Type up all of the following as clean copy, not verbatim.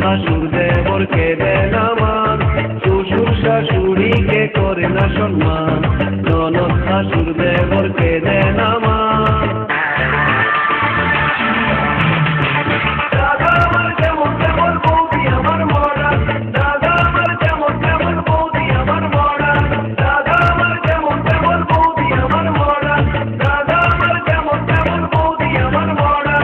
শাশুর দেবরকে দেয় না মান, শ্বশুর শাশুড়িকে করে না সম্মান, ননদ শাশুর দেবরকে দেয় না মান। দাদা আমার যেমন তেমন বৌদি আমার মরা, দাদা আমার যেমন তেমন বৌদি আমার মরা, দাদা আমার যেমন তেমন বৌদি আমার মরা, দাদা আমার যেমন তেমন বৌদি আমার মরা।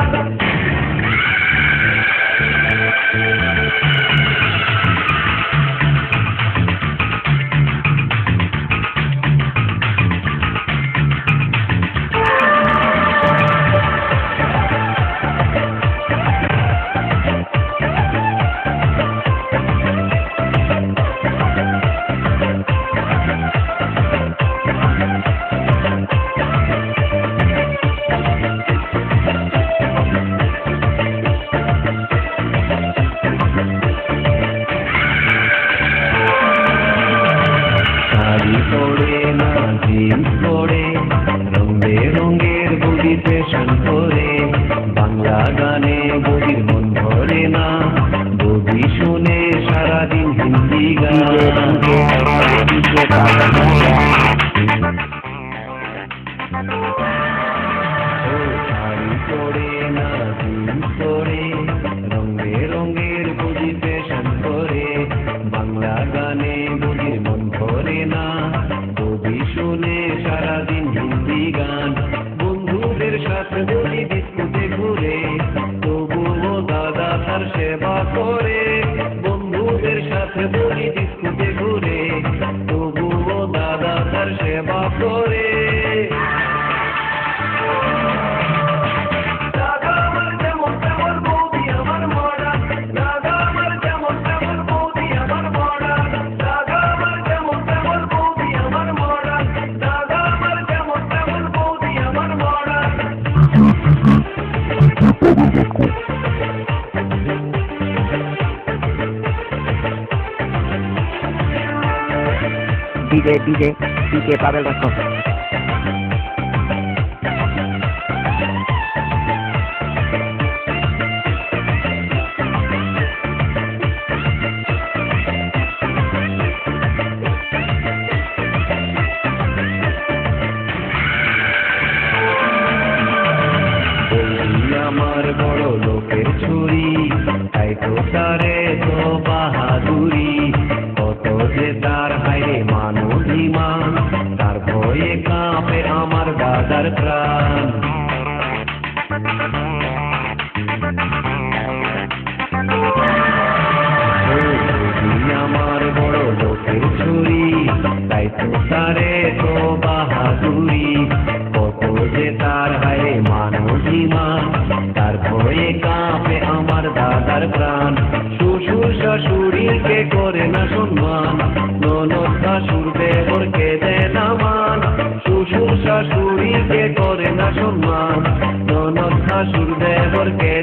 শাড়ি পরে না জিন্স পরে, রং বেরঙের বডি ফ্যাশন করে, বাংলা গানে বডির মন ভরে না, বডি শুনে সারাদিন হিন্দি গান। শাড়ি পরে না জিন্স পরে, রং বেরঙের বডি ফ্যাশন করে, বাংলা গানে বডির মন ভরে না, বডি শুনে সারাদিন হিন্দি গান। বন্ধুদের সাথে বলি ডিস্কোতে ঘুরে, তবুও দাদা তার সেবা করে, বন্ধুদের সাথে বলি ডিস্কোতে ঘুরে, তবুও দাদা তার সেবা করে। দাদা আমার যেমন তেমন বৌদি আমার মরা, দাদা আমার যেমন তেমন বৌদি আমার মরা, দাদা আমার যেমন তেমন বৌদি আমার মরা, দাদা আমার যেমন তেমন বৌদি আমার মরা। ডিজে পাবেল রাখো। আমার বড় লোকের ছুরি, তাই তো তারে তো বাহাদুরি, কত যে তার হাইরে মান অভিমান, তার ভয়ে কাঁপে আমার দাদার প্রাণ। আমার বড় লোকের ছুরি, তাই তো তারে তো বাহাদুরি, কত যে তার হায় মান অভিমান, তার ভয়ে কাঁপে আমার দাদার প্রাণ। শ্বশুর শাশুড়িকে করে না সম্মান, ননদ শাশুর দেবরকে দেয় না মান, শ্বশুর শাশুড়িকে করে না সম্মান, ননদ শাশুর দেবরকে